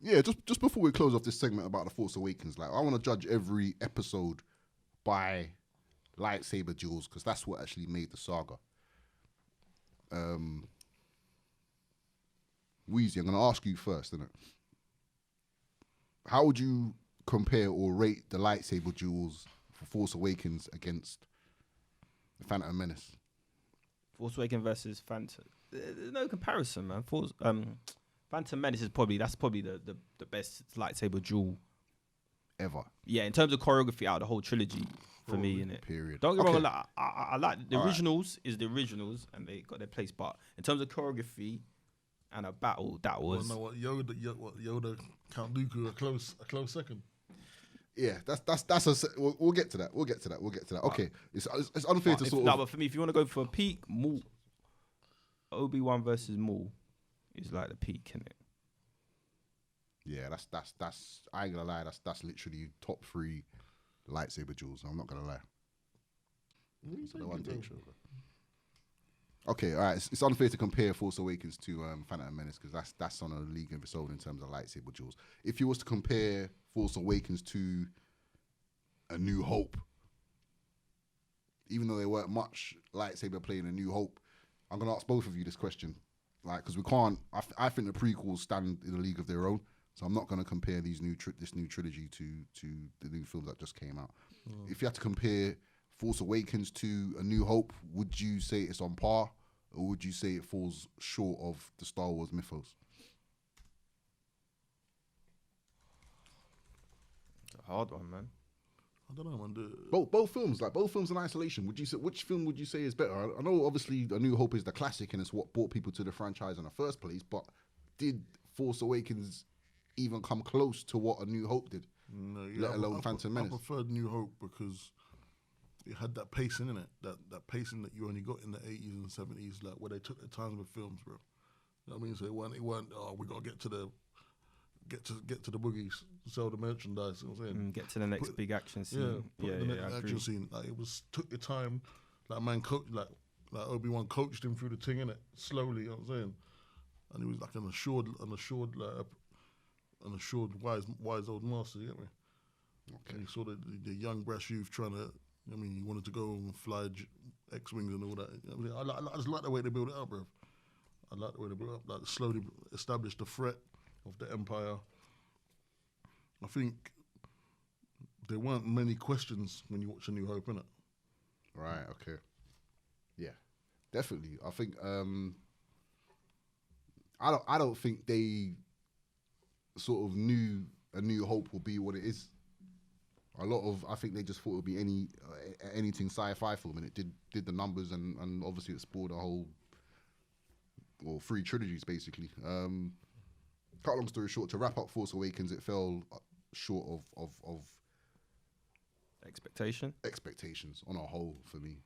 Yeah, just before we close off this segment about the Force Awakens, like I want to judge every episode by lightsaber duels because that's what actually made the saga. Weezy, I'm going to ask you first, innit? How would you compare or rate the lightsaber duels for Force Awakens against the Phantom Menace? Force Awakens versus Phantom. There's no comparison, man. Phantom Menace is probably the best lightsaber duel Ever. Yeah, in terms of choreography out of the whole trilogy for me, innit? Period. Don't get me wrong, I like the originals is the originals and they got their place, but in terms of choreography and a battle, that was. Well, no, Yoda, Count Dooku, a close second. Yeah, we'll get to that. We'll get to that. Okay, it's unfair to sort of. No, but for me, if you want to go for a peak, Maul, Obi-Wan versus Maul is like the peak, innit? Yeah, that's. I ain't gonna lie. That's literally top 3 lightsaber duels. I'm not gonna lie. The one take show. Okay, all right. It's unfair to compare Force Awakens to Phantom Menace because that's on a league of its own in terms of lightsaber duels. If you was to compare Force Awakens to A New Hope, even though there weren't much lightsaber play in A New Hope, I'm gonna ask both of you this question, like because we can't. I think the prequels stand in a league of their own. So I'm not going to compare this new trilogy to the new films that just came out. If you had to compare Force Awakens to A New Hope, would you say it's on par, or would you say it falls short of the Star Wars mythos? A hard one, man. I don't know, man. Both films in isolation. Would you say which film would you say is better? I know obviously A New Hope is the classic and it's what brought people to the franchise in the first place. But did Force Awakens even come close to what A New Hope did? No, let alone Phantom Menace. I preferred New Hope because it had that pacing in it, that pacing that you only got in the 80s and 70s, like where they took their time with films, bro. You know what I mean? So it weren't. Oh, we got to get to the boogies, sell the merchandise. You know what I'm saying? Get to the next big action scene. The next action scene. Like it took your time. Like man, like Obi-Wan coached him through the thing in it slowly. You know what I'm saying? And he was like an assured wise old master, you get me? Okay. And he saw the young brash youth trying to, I mean, he wanted to go and fly X-Wings and all that. You know what I mean? I just like the way they build it up, bro. I like the way they build it up, like slowly establish the threat of the Empire. I think there weren't many questions when you watch A New Hope, innit? Right, okay. Yeah, definitely. I think, I don't think they sort of knew A New Hope will be what it is. I think they just thought it would be anything sci-fi film, and it did the numbers, and obviously it spawned a whole, 3 trilogies basically. Cut long story short, to wrap up Force Awakens, it fell short of expectations on a whole for me.